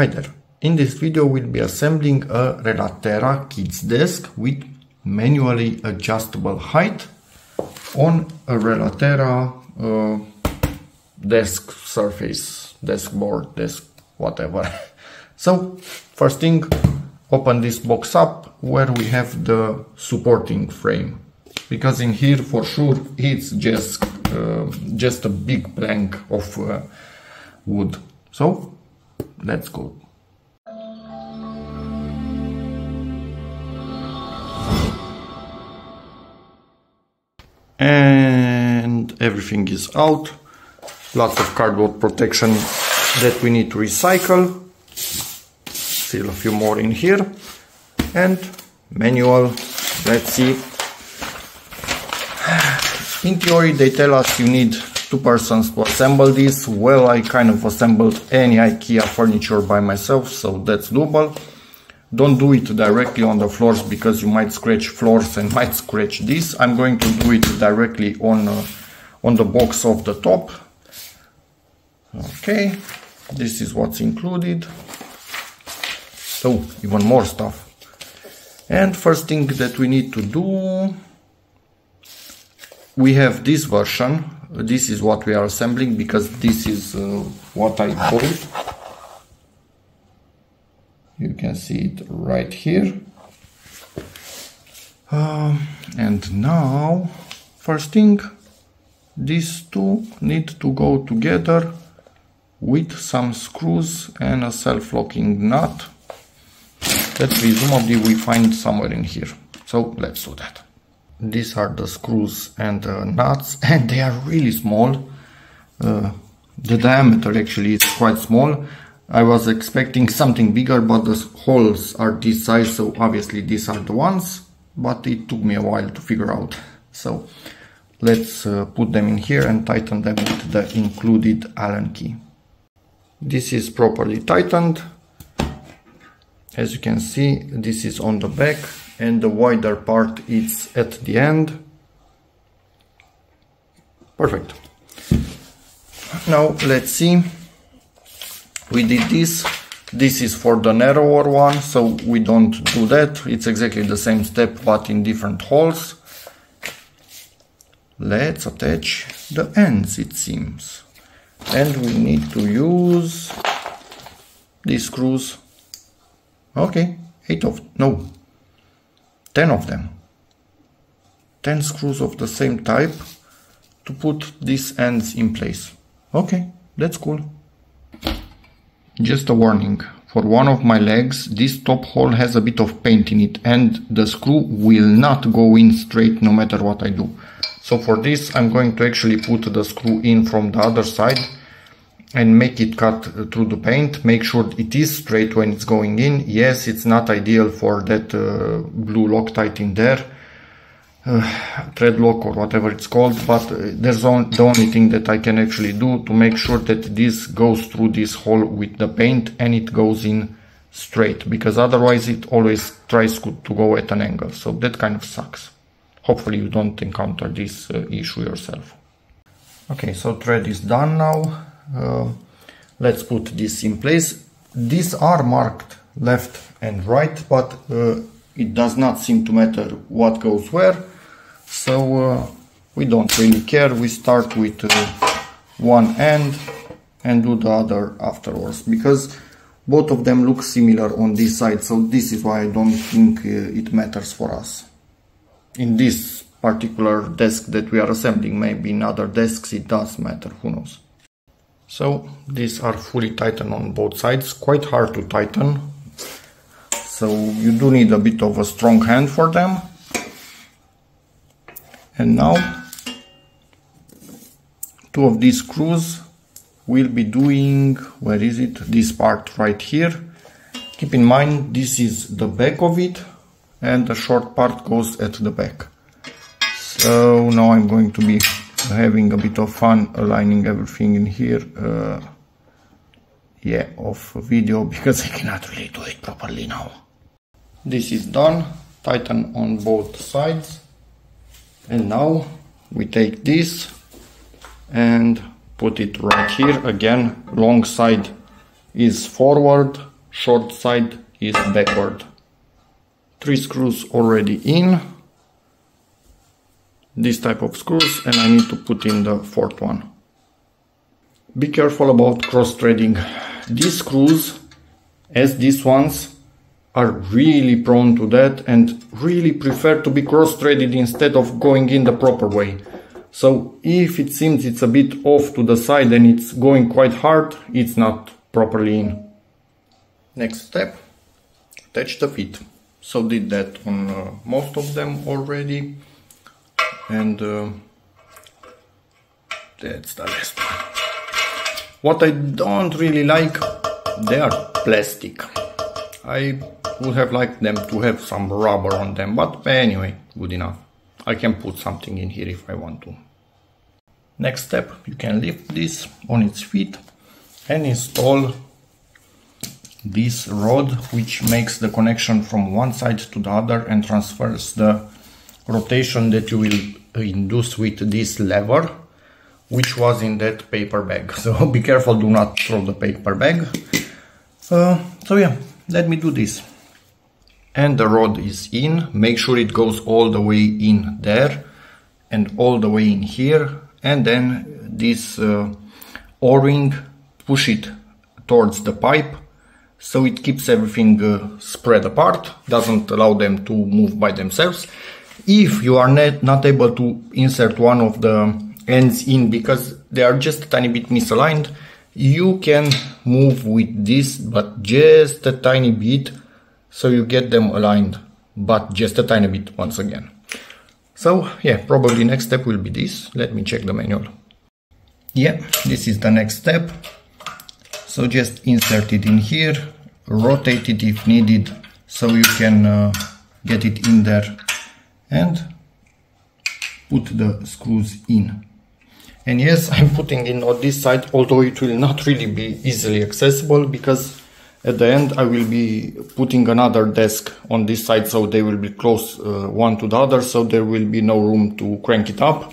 Hi there. In this video we'll be assembling a RELATERA kids desk with manually adjustable height on a RELATERA desk surface, desk board, desk whatever. So first thing, open this box up where we have the supporting frame, because in here for sure it's just a big plank of wood. So let's go. And everything is out. Lots of cardboard protection that we need to recycle. Still a few more in here. And manual. Let's see. In theory they tell us you need 2 persons to assemble this. Well, I kind of assembled any IKEA furniture by myself, so that's doable. Don't do it directly on the floors because you might scratch floors and might scratch this. I'm going to do it directly on the box of the top. Okay, this is what's included. So even more stuff. And first thing that we need to do, we have this version. This is what we are assembling because this is what I bought. You can see it right here. And now, first thing, these two need to go together with some screws and a self-locking nut that presumably we find somewhere in here. So let's do that. These are the screws and nuts, and they are really small. The diameter actually is quite small. I was expecting something bigger, but the holes are this size, so obviously these are the ones, but it took me a while to figure out. So let's put them in here and tighten them with the included Allen key. This is properly tightened. As you can see, this is on the back and the wider part is at the end. Perfect. Now let's see. We did this. This is for the narrower one, so we don't do that. It's exactly the same step, but in different holes. Let's attach the ends, it seems. And we need to use these screws. Okay, 10 of them. 10 screws of the same type to put these ends in place. Okay, that's cool. Just a warning, for one of my legs this top hole has a bit of paint in it and the screw will not go in straight no matter what I do. So for this I'm going to actually put the screw in from the other side and make it cut through the paint. Make sure it is straight when it's going in. Yes, it's not ideal for that glue Loctite in there, thread lock or whatever it's called, but there's the only thing that I can actually do to make sure that this goes through this hole with the paint and it goes in straight, because otherwise it always tries to go at an angle, so that kind of sucks. Hopefully you don't encounter this issue yourself. Okay, so thread is done now. Let's put this in place. These are marked left and right, but it does not seem to matter what goes where, so we don't really care. We start with one end and do the other afterwards, because both of them look similar on this side, so this is why I don't think it matters for us. In this particular desk that we are assembling, maybe in other desks it does matter, who knows. So these are fully tightened on both sides, quite hard to tighten. So you do need a bit of a strong hand for them. And now 2 of these screws will be doing, where is it? This part right here. Keep in mind this is the back of it and the short part goes at the back. So now I'm going to be having a bit of fun aligning everything in here. Yeah, off video because I cannot really do it properly now. This is done, tighten on both sides, and now we take this and put it right here, again long side is forward, short side is backward. 3 screws already in, this type of screws, and I need to put in the 4th one. Be careful about cross-threading. These screws, as these ones, are really prone to that and really prefer to be cross-threaded instead of going in the proper way. So if it seems it's a bit off to the side and it's going quite hard, it's not properly in. Next step, attach the feet. So did that on most of them already, and that's the last one. What I don't really like, they are plastic. I would have liked them to have some rubber on them, but anyway, good enough. I can put something in here if I want to. Next step, you can lift this on its feet and install this rod, which makes the connection from one side to the other and transfers the rotation that you will induce with this lever, which was in that paper bag. So be careful, do not throw the paper bag. So yeah, let me do this. And the rod is in. Make sure it goes all the way in there and all the way in here, and then this O-ring, push it towards the pipe so it keeps everything spread apart, doesn't allow them to move by themselves. If you are not able to insert one of the ends in because they are just a tiny bit misaligned, you can move with this, but just a tiny bit, so you get them aligned, but just a tiny bit once again. So yeah, probably next step will be this. Let me check the manual. Yeah, this is the next step. So just insert it in here, rotate it if needed, so you can get it in there, and put the screws in. And yes, I'm putting in on this side, although it will not really be easily accessible, because at the end I will be putting another desk on this side, so they will be close one to the other, so there will be no room to crank it up.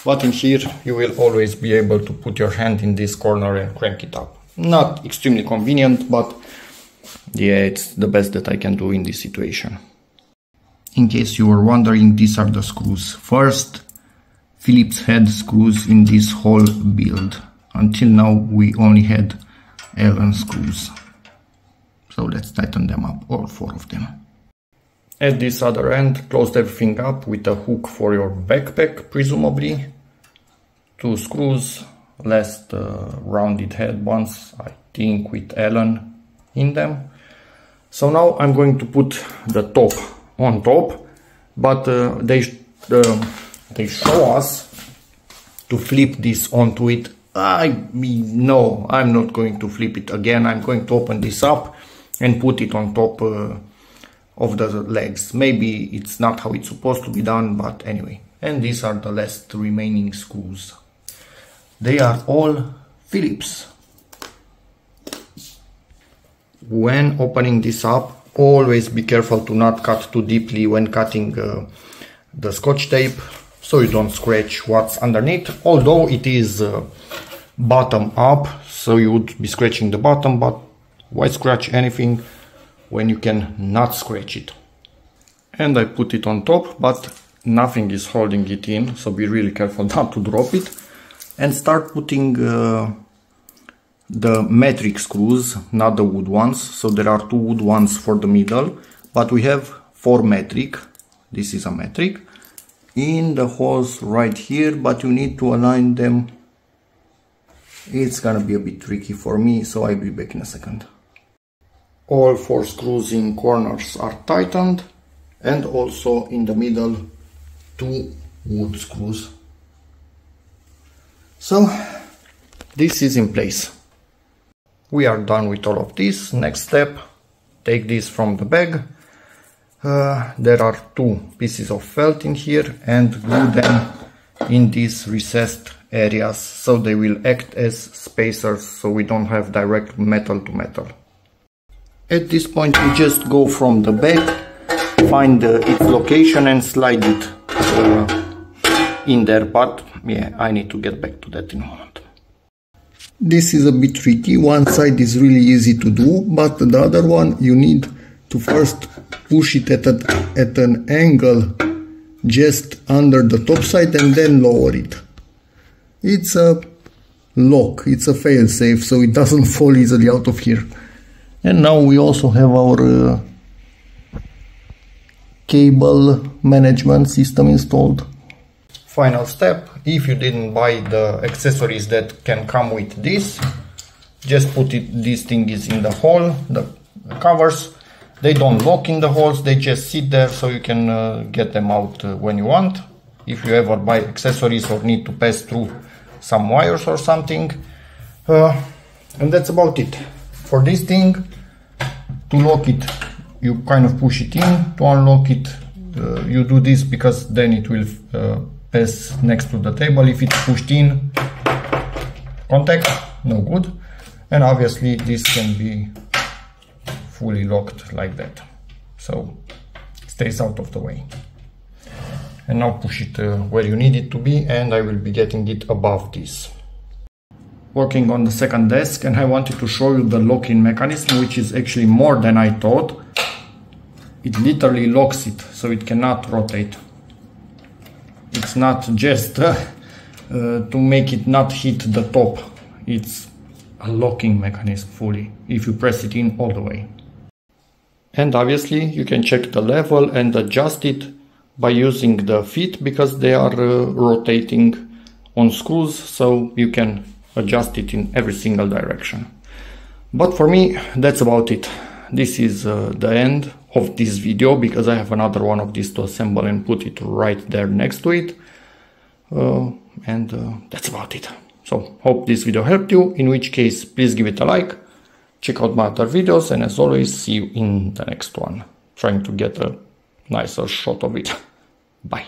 But in here you will always be able to put your hand in this corner and crank it up. Not extremely convenient, but yeah, it's the best that I can do in this situation. In case you were wondering, these are the screws. First, Phillips had screws in this whole build. Until now we only had Allen screws. So let's tighten them up, all 4 of them. At this other end, close everything up with a hook for your backpack, presumably. 2 screws, last rounded head ones, I think with Allen in them. So now I'm going to put the top on top, but they show us to flip this onto it. No, I'm not going to flip it again. I'm going to open this up and put it on top of the legs. Maybe it's not how it's supposed to be done, but anyway. And these are the last remaining screws. They are all Phillips. When opening this up, always be careful to not cut too deeply when cutting the scotch tape, so you don't scratch what's underneath, although it is bottom up, so you would be scratching the bottom, but why scratch anything when you can not scratch it? And I put it on top, but nothing is holding it in, so be really careful not to drop it. And start putting the metric screws, not the wood ones. So there are 2 wood ones for the middle, but we have 4 metric. This is a metric in the holes right here, but you need to align them. It's gonna be a bit tricky for me, so I'll be back in a second. All 4 screws in corners are tightened, and also in the middle 2 wood screws. So this is in place. We are done with all of this. Next step, take this from the bag. There are 2 pieces of felt in here, and glue them in these recessed areas so they will act as spacers, so we don't have direct metal to metal. At this point we just go from the back, find its location and slide it in there, but yeah, I need to get back to that in a moment. This is a bit tricky. One side is really easy to do, but the other one you need to first push it at an angle just under the top side and then lower it. It's a lock, it's a fail-safe, so it doesn't fall easily out of here. And now we also have our cable management system installed. Final step, if you didn't buy the accessories that can come with this, just put this thing is in the hole, the covers. They don't lock in the holes, they just sit there, so you can get them out when you want. If you ever buy accessories or need to pass through some wires or something. And that's about it. For this thing, to lock it, you kind of push it in. To unlock it, you do this because then it will pass next to the table. If it's pushed in, contact, no good. And obviously this can be fully locked like that, so it stays out of the way. And now push it where you need it to be, and I will be getting it above this. Working on the second desk, and I wanted to show you the locking mechanism, which is actually more than I thought. It literally locks it, so it cannot rotate. It's not just to make it not hit the top. It's a locking mechanism fully, if you press it in all the way. And obviously you can check the level and adjust it by using the feet, because they are rotating on screws, so you can adjust it in every single direction. But for me, that's about it. This is the end of this video, because I have another one of these to assemble and put it right there next to it. And that's about it. So hope this video helped you, in which case please give it a like, check out my other videos, and as always, see you in the next one, trying to get a nicer shot of it. Bye.